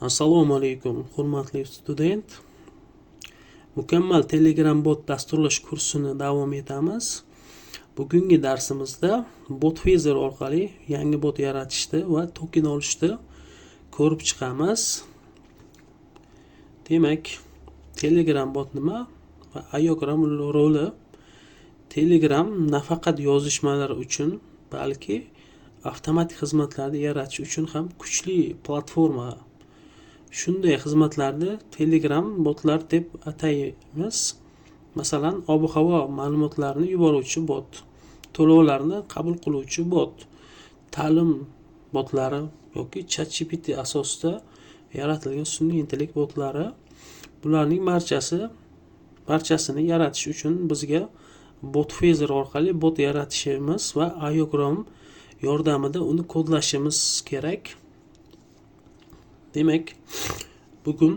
Assalomu alaykum, hurmatli student. Mukammal Telegram bot dasturlash kursini davom etamiz. Bugungi darsimizda Botfezer orqali yangi bot yaratishni va token olishni ko'rib chiqamiz. Demak, Telegram bot nima va Ayogram roli? Telegram nafaqat yozishmalar uchun, balki avtomatik xizmatlarni yaratish uchun ham kuchli platforma. Shunday xizmatlarni Telegram botlar deb ataymiz. Masalan, ob-havo ma'lumotlarini yuboruvchi bot, to'lovlarni qabul qiluvchi bot, ta'lim botlari yoki ChatGPT asosida yaratilgan sun'iy intellekt botlari, bularning barchasini yaratish uchun bizga Botfezer orqali bot yaratishimiz va Ayogram yordamida uni kodlashimiz kerak. Demak, bugun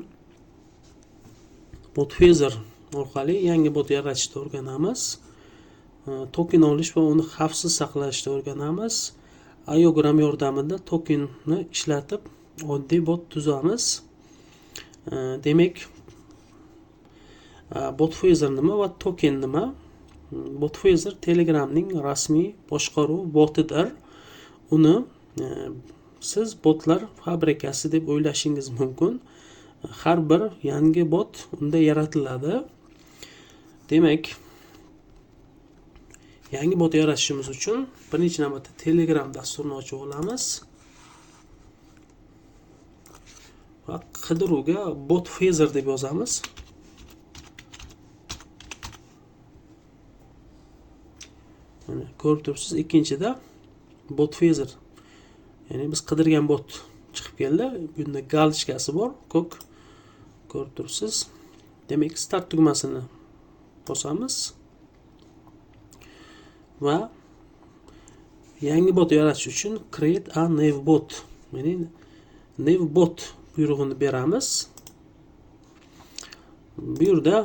Botfezer orqali yangi bot yaratishni o'rganamiz. Token olish va uni xavfsiz saqlashni o'rganamiz. Ayogram yordamida tokenni ishlatib oddiy bot tuzamiz. Demak, Botfezer nima va token nima? Botfezer Telegramning rasmiy boshqaruv botidir. Uni siz botlar fabrikasi deb o'ylashingiz mumkin. Har bir yangi bot unda yaratiladi. Demak, yangi bot yaratishimiz uchun birinchi navbatda Telegram dasturini ochib olamiz va qidiruvga Botfezer deb yozamiz. Mana ko'rib turibsiz, ikkinchida Botfezer. Ya'ni biz qidirgan bot chiqib keldi. Bunda galchkasi bor, ko'k. Ko'rib turibsiz. Demak, start tugmasini bosamiz va yangi bot yaratish uchun create a new bot, ya'ni new bot buyrug'ini beramiz. Bu yerda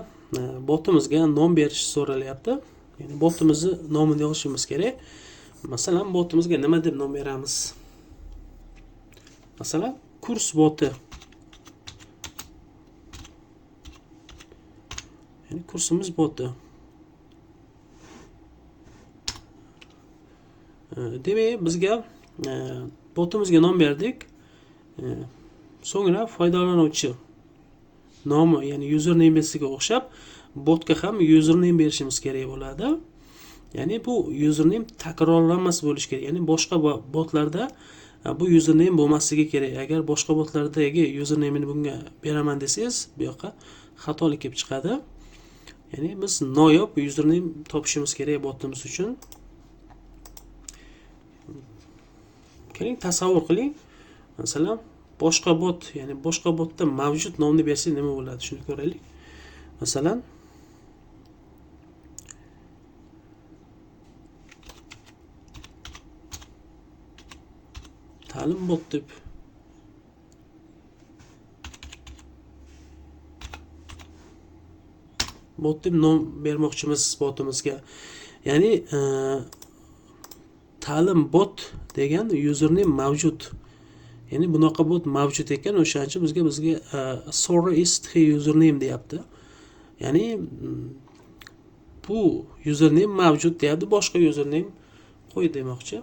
botimizga nom berish so'ralyapti. Ya'ni botimizni nomini yozishimiz kerak. Masalan, botimizga nima deb nom beramiz? Masalan, kurs boti. Ya'ni kursimiz boti. Demak, bizga botimizga nom berdik. So'ngra foydalanuvchi nomi, ya'ni usernamesiga o'xshab botga ham username berishimiz kerak bo'ladi. Ya'ni bu username takrorlanmas bo'lishi kerak. Ya'ni boshqa botlarda bu username bo'lmasligi kerak. Agar boshqa botlardagi usernameni bunga beraman desangiz, bu yoqqa xatolik kelib chiqadi. Ya'ni biz noyob username topishimiz kerak botimiz uchun. Keling, tasavvur qiling. Masalan, boshqa bot, ya'ni boshqa botda mavjud nomni bersangiz nima bo'ladi? Shuni ko'raylik. Masalan, ta'lim bot deb nom bermoqchimiz botimizga. Ya'ni ta'lim bot degan username mavjud. Ya'ni bunaqa bot mavjud ekan, o'shancha bizga sorry is username deyapti. Ya'ni bu username mavjud deyapti, boshqa username qo'y demoqchi.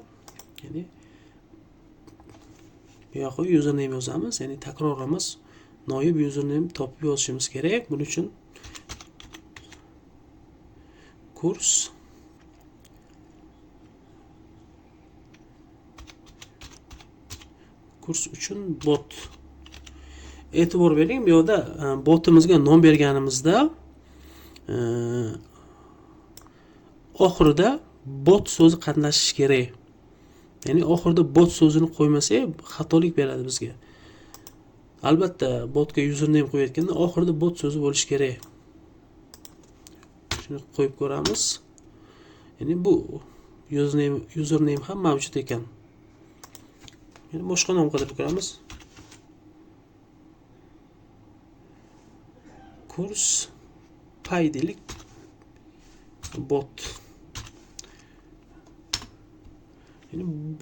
Ya'ni bu yoqqa username yozamiz, ya'ni takrorlamas noyob username topib yozishimiz kerak. Buning uchun kurs uchun bot. E'tibor bering, bu yerda botimizga nom berganimizda oxirida bot so'zi qatnashishi kerak. Ya'ni oxirida bot so'zini qo'ymasak, xatolik beradi bizga. Albatta, botga username qo'yayotganda oxirida bot so'zi bo'lishi kerak. Shuni qo'yib ko'ramiz. Ya'ni bu username ham mavjud ekan. Ya'ni boshqa nom qidirib ko'ramiz. Kurs paydilik bot.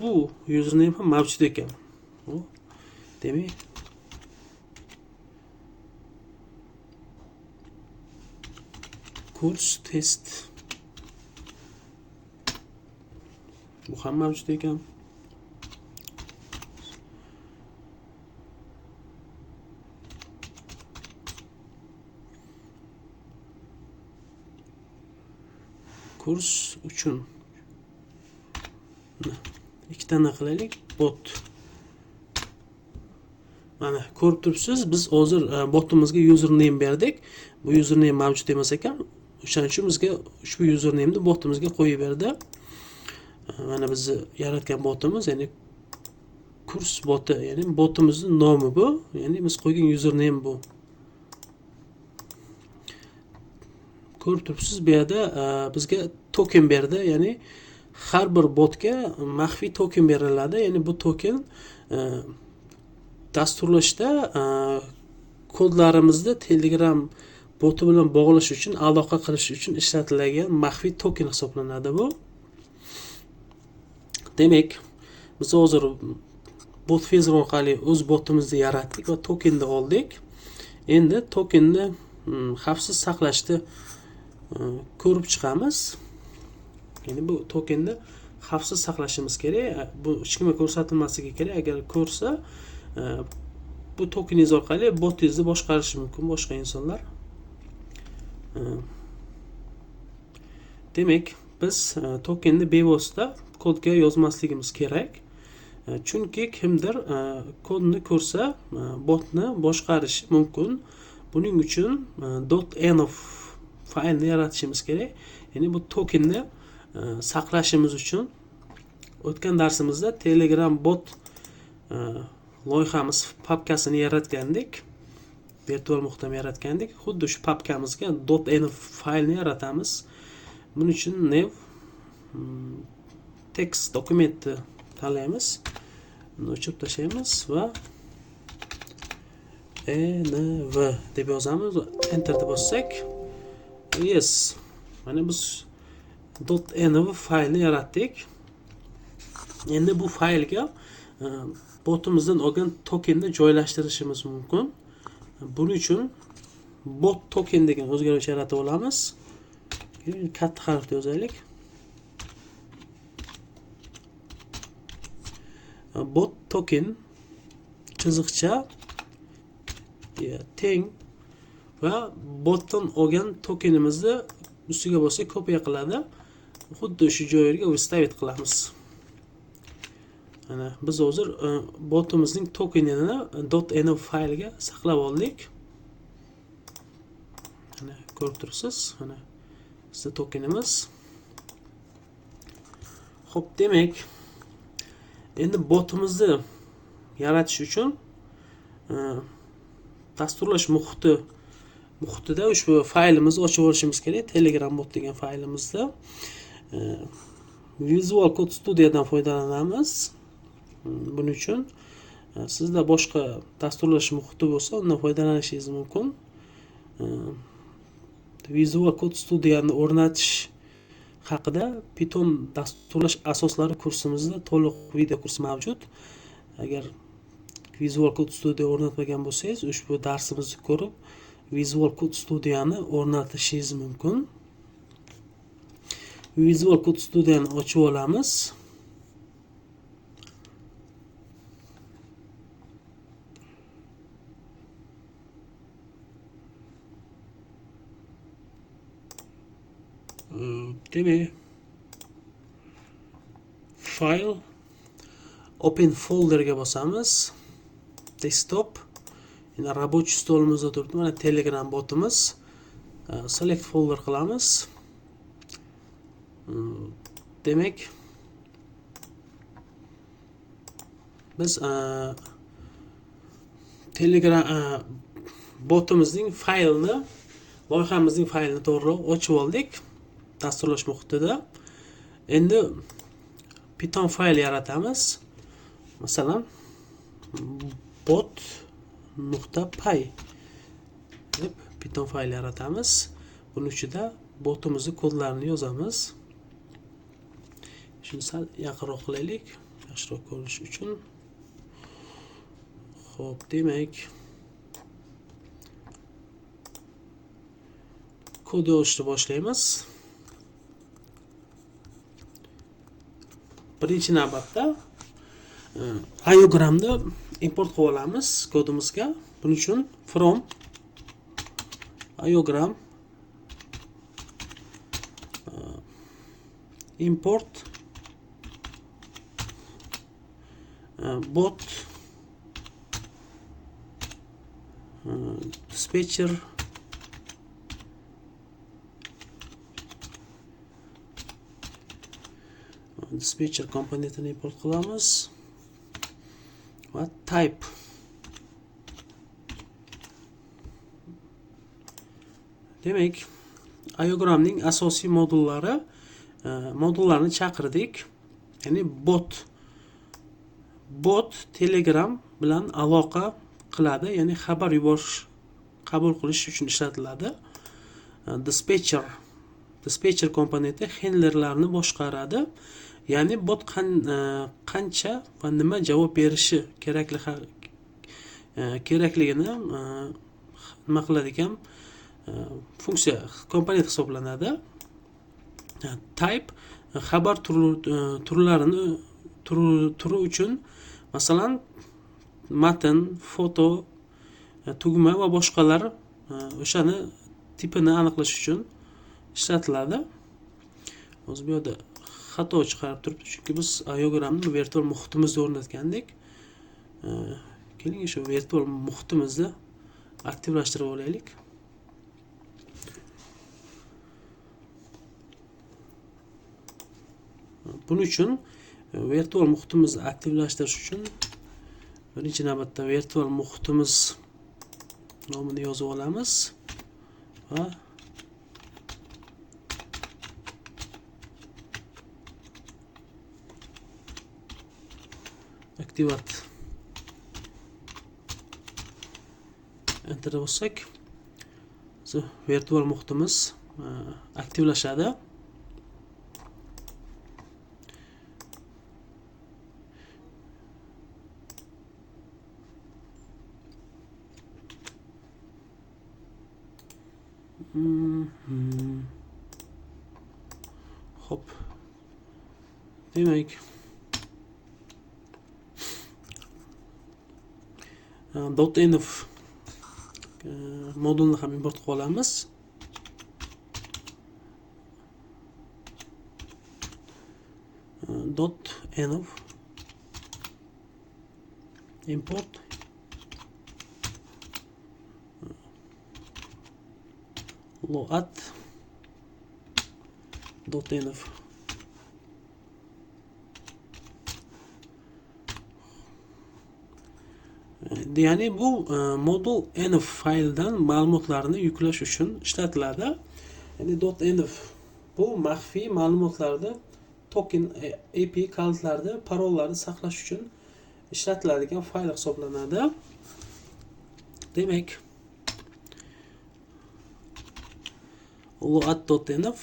Bu username ham mavjud ekan. Demak, kurs test. Bu ham mavjud ekan. Kurs uchun ikkitani qilaylik. Bot. Mana ko'rib turibsiz, biz hozir botimizga username berdik. Bu username mavjud emas ekan. O'shaning uchun bizga ushbu username'ni botimizga qo'yib berdi. Mana bizni yaratgan botimiz, ya'ni kurs boti, ya'ni botimizning nomi bu, ya'ni biz qo'ygan username bu. Ko'rib turibsiz, bu yerda bizga token berdi, ya'ni har bir botga maxfiy token beriladi. Ya'ni bu token dasturlashda kodlarimizni Telegram boti bilan bog'lash uchun, aloqa qilish uchun ishlatiladigan maxfiy token hisoblanadi bu. Demak, biz hozir Botfezer orqali o'z botimizni yaratdik va tokenni oldik. Endi tokenni xavfsiz saqlashni ko'rib chiqamiz. Ya'ni bu tokenni xavfsiz saqlashimiz kerak. Bu hech kimga ko'rsatilmasligi kerak. Agar ko'rsa, bu tokeningiz orqali botingizni boshqarishi mumkin boshqa insonlar. Demak, biz tokenni bevosita kodga yozmasligimiz kerak. Chunki kimdir kodni ko'rsa, botni boshqarishi mumkin. Buning uchun .env faylni yaratishimiz kerak. Ya'ni bu tokenni saqlashimiz uchun o'tgan darsimizda Telegram bot loyihamiz papkasini yaratgandik. Virtual muhitni yaratgandik. Xuddi shu papkamizga .env faylni yaratamiz. Buning uchun new text dokumentni tanlaymiz. Uni o'chirib tashlaymiz va env deb yozamiz. Enter deb bossak, yes. Mana biz .env faylni yaratdik. Endi bu faylga botimizdan olgan tokenni joylashtirishimiz mumkin. Buning uchun bot token degan o'zgaruvchi yaratib olamiz. Katta harfda yozaylik. Bot token chiziqcha teng va botdan olgan tokenimizni ustiga bossak kopiya qiladi. Xuddi shu joyga vystavit qilamiz. Mana biz hozir botimizning tokenini .env faylga saqlab oldik. Mana ko'rib turibsiz, mana bizning tokenimiz. Xo'p, demak, endi botimizni yaratish uchun dasturlash muhitida ushbu faylimizni ochib olishimiz kerak. Telegram bot degan faylimizda Visual Code Studio'dan foydalanamiz. Buning uchun sizda boshqa dasturlash muhiti bo'lsa, undan foydalanishingiz mumkin. Visual Code Studio'ni o'rnatish haqida Python dasturlash asoslari kursimizda to'liq video kurs mavjud. Agar Visual Code Studio o'rnatmagan bo'lsangiz, ushbu darsimizni ko'rib Visual Code Studio'ni o'rnatishingiz mumkin. Visual Code Studio'ni ochib olamiz. Demak, file open folderga bosamiz. Desktop, yine рабочий stolimizda turibdi. Mana Telegram botimiz. Select folder qilamiz. Demak, biz Telegram botimizning faylini, loyihamizning faylini to'g'ri ochib oldik. Dasturlash muhitida. Endi Python fayl yaratamiz. Masalan, bot.py deb Python fayl yaratamiz. Buning ichida botimizning kodlarini yozamiz. Shuni sal yaqinroq qilaylik, yaxshiroq ko'rish uchun. Xo'p, demak, kod yozishni boshlaymiz. Birinchi navbatda iogramni import qilib olamiz kodimizga. Buning uchun from iogram import bot dispatcher komponentini import qilamiz va type demak iogramning asosiy modullarni chaqirdik. Ya'ni bot Telegram bilan aloqa qiladi, ya'ni xabar yuborish, qabul qilish uchun ishlatiladi. Dispatcher komponenti handlerlarni boshqaradi. Ya'ni bot qancha va nima javob berishi kerakligini nima qiladigan funksiya komponent hisoblanadi. Type xabar turi uchun, masalan, matn, foto, tugma va boshqalar o'shani tipini aniqlash uchun ishlatiladi. Hozir bu yerda xato chiqarib turibdi, chunki biz iogramni virtual muhitimizda o'rnatgandik. Keling shu virtual muhitimizni aktivlashtirib olaylik. Buning uchun virtual muhitimizni aktivlashtirish uchun birinchi navbatda virtual muhitimiz nomini yozib olamiz va aktivat enter bossak, virtual muhitimiz aktivlashadi. Hop. Demak, .env modulni ham import qilib olamiz. .env import load .env ya'ni bu modul env fayldan ma'lumotlarni yuklash uchun ishlatiladi. Ya'ni .env bu maxfiy ma'lumotlarni token API kalitlarni, parollarni saqlash uchun ishlatiladigan fayl hisoblanadi. Demak, load.env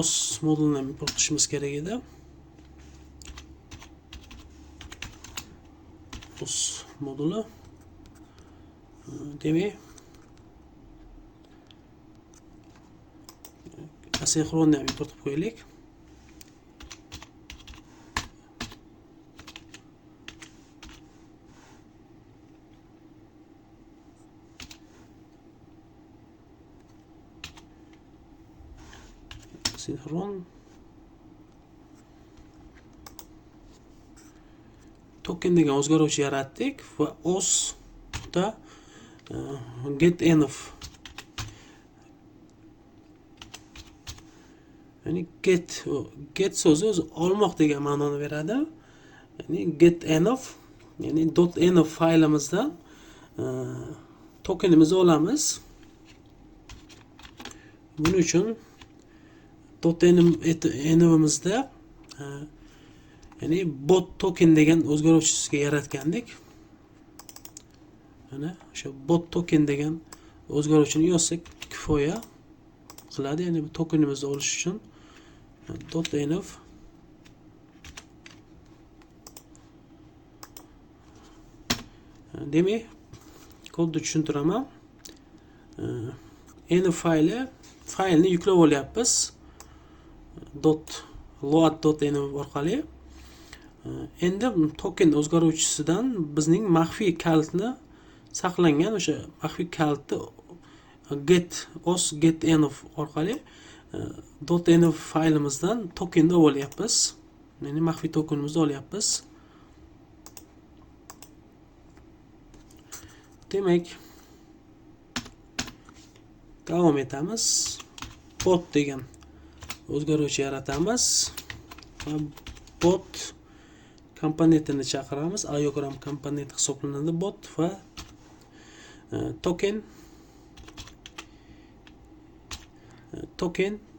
os modulini import qilishimiz kerak edi. Os moduli demak asinxronni ham import qilib qo'yaylik. Sinxron token degan o'zgaruvchi yaratdik va osda getEnv, ya'ni get so'zi o'zi olmoq degan ma'noni beradi. Ya'ni getEnv, ya'ni .env faylimizdan tokenimizni olamiz. Buning uchun .envimizda ya'ni bot token degan o'zgaruvchisiga yaratgandik. Mana o'sha bot token degan o'zgaruvchini yozsak kifoya qiladi. Ya'ni bu tokenimizni olish uchun .env demak kodni tushuntiraman. env faylni yuklab olyapmiz. .load.env orqali. Endi token o'zgaruvchisidan bizning maxfiy kalitni saqlangan o'sha maxfiy kalitni get.env orqali .env faylimizdan tokenni olyapmiz. Ya'ni maxfiy tokenimizni olyapmiz. Demak, davom etamiz. Bot degan o'zgaruvchi yaratamiz. Bot komponentini chaqiramiz. Iogram komponenti hisoblanadi bot va token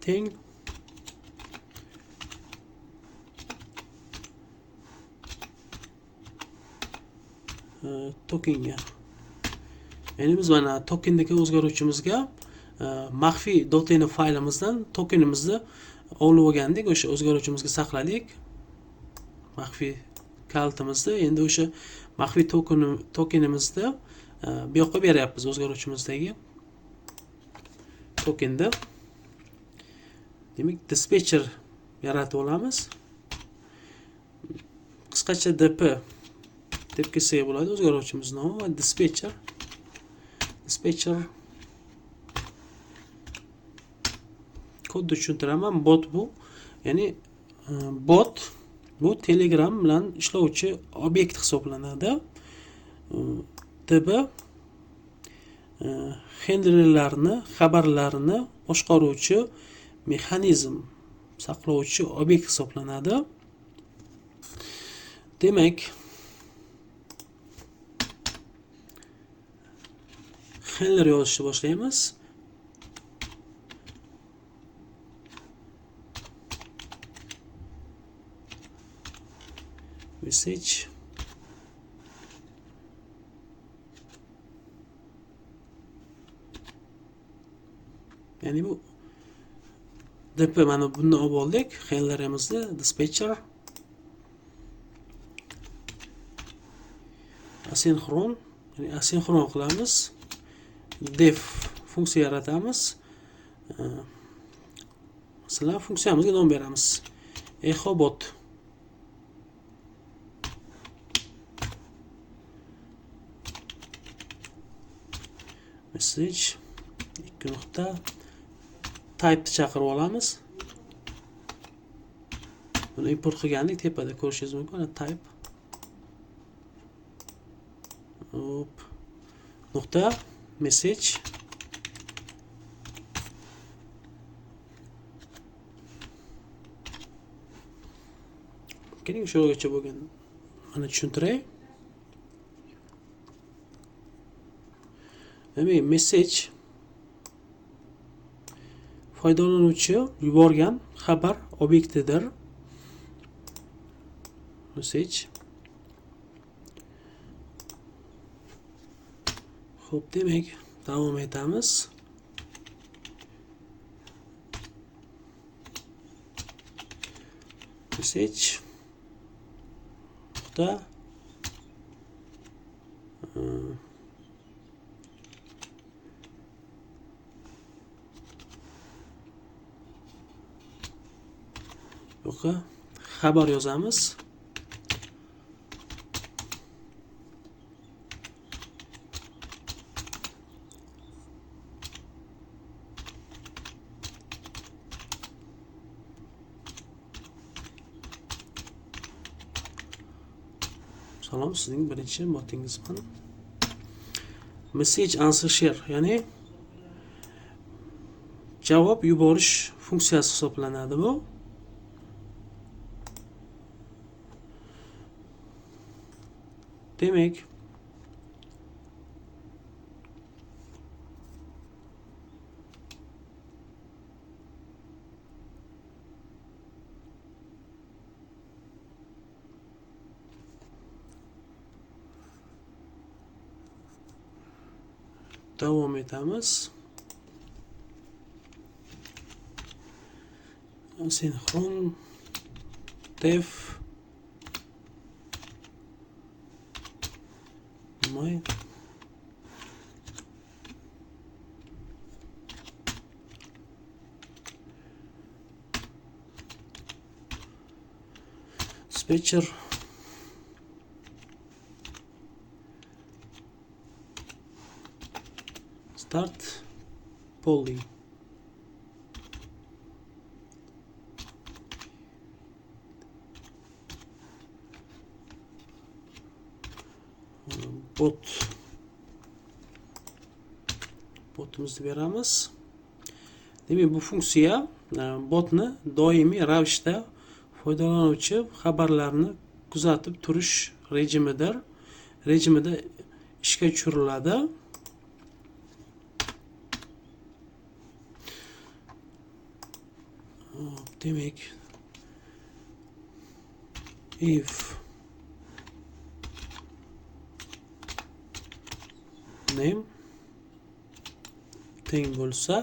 teng tokenga. Ya'ni biz mana tokendagi o'zgaruvchimizga maxfiy .env faylimizdan tokenimizni olib olgandik, o'sha o'zgaruvchimizga saqladik. Maxfiy kalitimizni endi o'sha maxfiy tokenimizni bu yoqqa beryapmiz o'zgaruvchimizdagi tokenda. Demak, dispetcher yaratib olamiz. Qisqacha dp deb kelsak bo'ladi o'zgaruvchimiz nomi va dispetcher kodni tushuntiraman. Bot bu, ya'ni bot bu Telegram bilan ishlovchi obyekt hisoblanadi. db handlerlarni, xabarlarni boshqaruvchi mexanizm saqlovchi obyekt hisoblanadi. Demak, handler yozishni boshlaymiz. Message ya'ni bu dp mana bundan olib oldik. Handlerimizni dispatcher asinxron, ya'ni asinxron qilamiz. Def funksiya yaratamiz. Masalan, funksiyamizga nom beramiz. Echobot. Message 2 nuqta type'ni chaqirib olamiz. Buni import qilgandik, tepada ko'rishingiz mumkin. Type nuqta message keling shu yergacha bo'lgan. Mana tushuntiray. Demak, message foydalanuvchi yuborgan xabar obyektidir. Message. Xo'p, demak, davom etamiz. Message nuqta xabar yozamiz. Salom, sizning birinchi botingizman. Message answer share, ya'ni javob yuborish funksiyasi hisoblanadi bu. Demak, davom etamiz. Asinxron def main dispatcher start polling. Botimizni beramiz. Demak, bu funksiya botni doimiy ravishda foydalanuvchi xabarlarni kuzatib turish rejimida ishga tushiriladi. Demak, if name teng bo'lsa,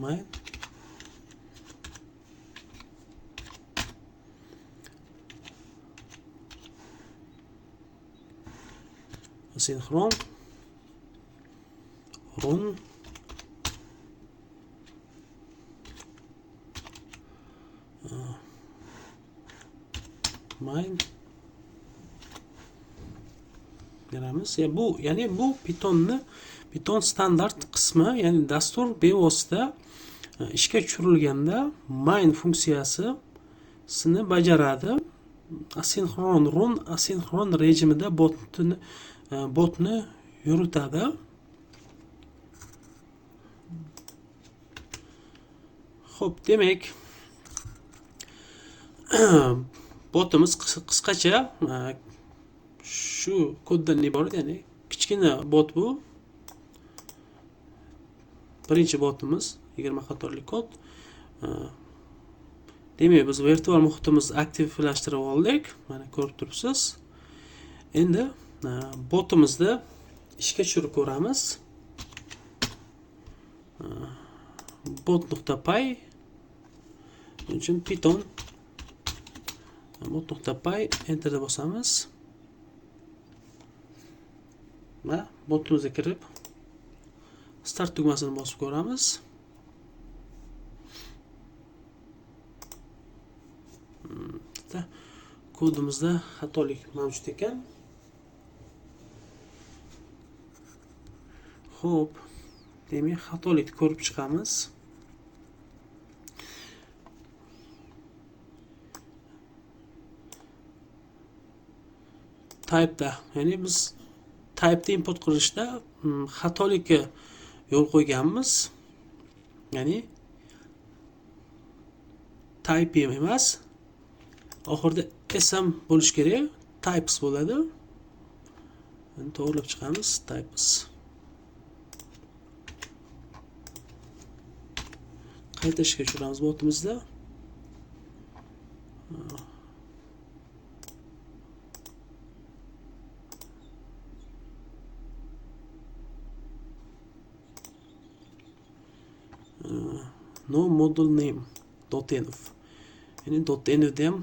main asinxron run main beramiz. Bu Python standart qismi, ya'ni dastur bevosita ishga tushirilganda main funksiyasini bajaradi. Asinxron run asinxron rejimida botni yuritadi. Xo'p, demak, botimiz qisqacha shu koddan iborat, ya'ni kichkina bot bu. Birinchi botimiz 20 qatorli kod. Demak, biz virtual muhitimizni aktivlashtirib oldik. Mana ko'rib turibsiz. Endi botimizni ishga tushirib ko'ramiz. bot.py uchun Python bot.py enterni bosamiz. Va botimizga kirib start tugmasini bosib ko'ramiz. Kodimizda xatolik mavjud ekan. Xo'p, demak, xatolikni ko'rib chiqamiz. Type'da, ya'ni biz type'da import qilishda xatolikka yo'l qo'yganmiz. Ya'ni type emas, oxirida sm bo'lish kerak, types bo'ladi. Endi to'g'rilab chiqamiz, types. Qayta ishga tushiramiz botimizda. No model name .env. Ya'ni .env ham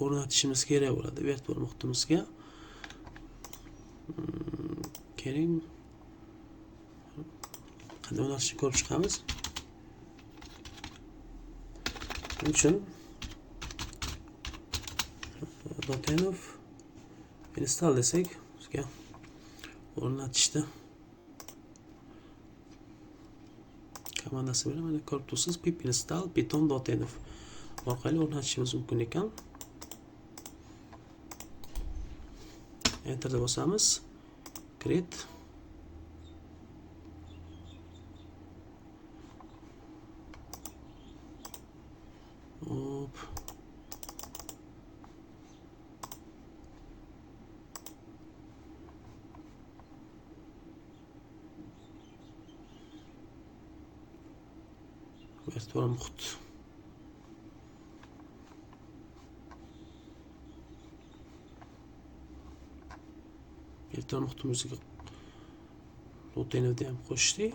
o'rnatishimiz kerak bo'ladi virtual muhitimizga. Kerak. Qanday o'rnatishni ko'rib chiqamiz. Uchun .env install desak, bizga o'rnatishda komandasi bilan mana ko'rib turibsiz, pip install python.env orqali o'rnatishimiz mumkin ekan. Enterni bosamiz. Create. Hop. Virtual muhit. virtual muhitimizga lotenevni ham qo'shdik.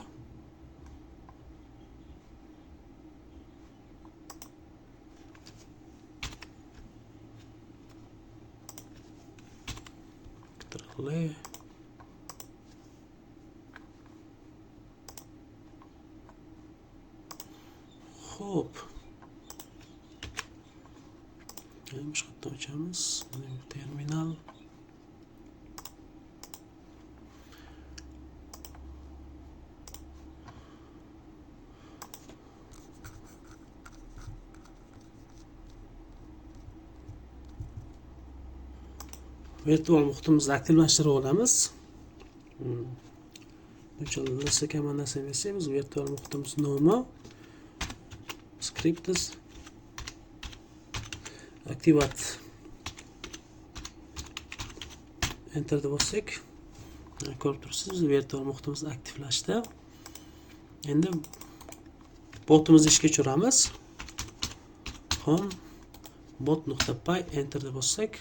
Xo'p. Boshqa yerdan ochamiz. Terminal. Virtual muhitimizni aktivlashtirib olamiz. Bunchalar ls komandasini bersangiz, virtual muhitimiz nomi scripts activate enter deb bossak, ko'rib turibsiz, virtual muhitimiz aktivlashdi. Endi botimizni ishga tushiramiz. Home bot.py enter deb bossak,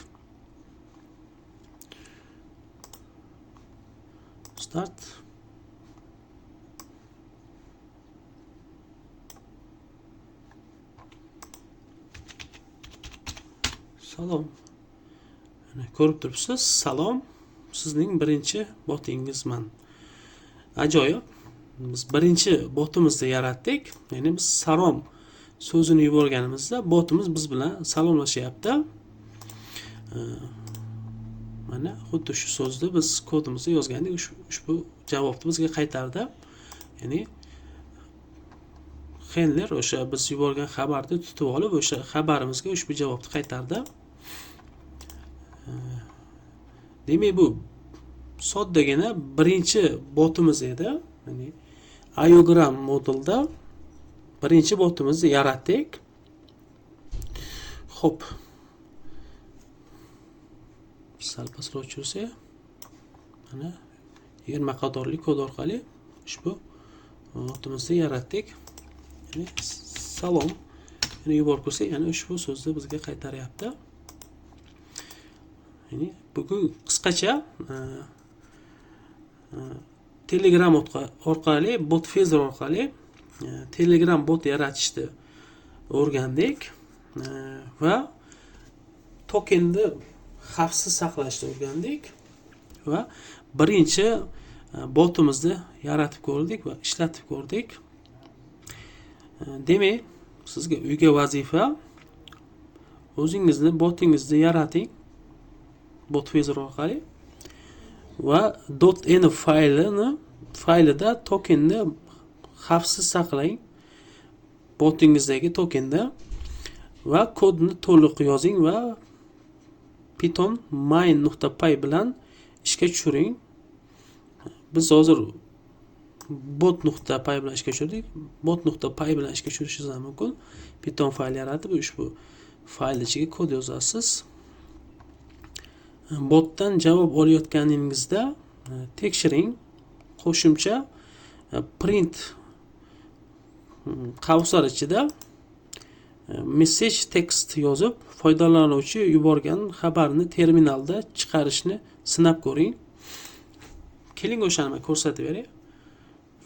start. Salom. Ko'rib turibsiz, salom. Sizning birinchi botingizman. Ajoyib. Biz birinchi botimizni yaratdik. Ya'ni biz salom so'zini yuborganimizda botimiz biz bilan salomlashyapti. Mana xuddi shu so'zni biz kodimizni yozgandik, ushbu javobni bizga qaytardi. Ya'ni handler o'sha biz yuborgan xabarni tutib olib, o'sha xabarimizga ushbu javobni qaytardi. Demak, bu soddagina birinchi botimiz edi. Ya'ni iogram modulda birinchi botimizni yaratdik. Xo'p. Sal pastroq tushirsak, mana 20 qatorli kod orqali ushbu botimizni yaratdik. Ya'ni salom yuborib ko'rsak, ya'ni ushbu so'zni bizga qaytaryapti. Ya'ni bugun qisqacha Telegram orqali, bot Phaser orqali Telegram bot yaratishni o'rgandik va tokenni xavfsiz saqlashni o'rgandik va birinchi botimizni yaratib ko'rdik va ishlatib ko'rdik. Demak, sizga uyga vazifa, o'zingizni botingizni yarating bot Phaser orqali va .env faylida tokenni xavfsiz saqlang, botingizdagi tokenda, va kodni to'liq yozing va Python main.py bilan ishga tushiring. Biz hozir bot.py bilan ishga tushirdik. Bot.py bilan ishga tushirishingiz ham mumkin. Python fayl yaratib, ushbu fayl ichiga kod yozasiz. Botdan javob olayotganingizda tekshiring. Qo'shimcha print qavslar ichida message text yozib, foydalanuvchi yuborgan xabarni terminalda chiqarishni sinab ko'ring. Keling o'shani ko'rsatib beray.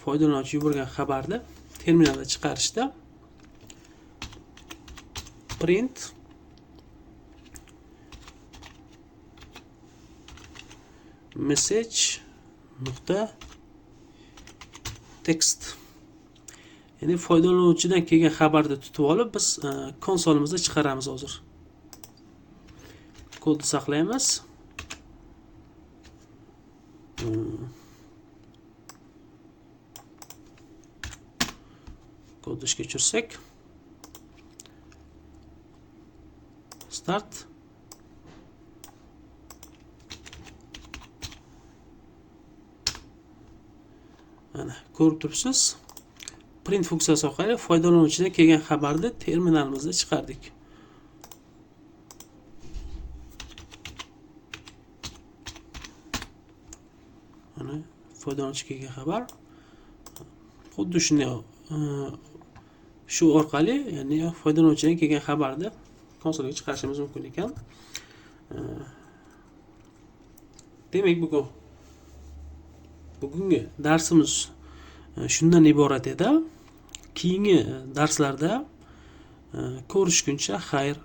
Foydalanuvchi yuborgan xabarni terminalda chiqarishda print message text. Ya'ni foydalanuvchidan kelgan xabarni tutib olib, biz konsolimizda chiqaramiz hozir. Kodni saqlaymiz. Kodni ishga tushirsak, start. Mana ko'rib turibsiz. Print funksiyasi orqali foydalanuvchidan kelgan xabarni terminalimizda chiqardik. Mana foydalanuvchi kelgan xabar xuddi shunday shu orqali, ya'ni foydalanuvchidan kelgan xabarni konsolga chiqarishimiz mumkin ekan. Demak, bugun bugungi darsimiz shundan iborat edi. Keyingi darslarda ko'rishguncha xayr.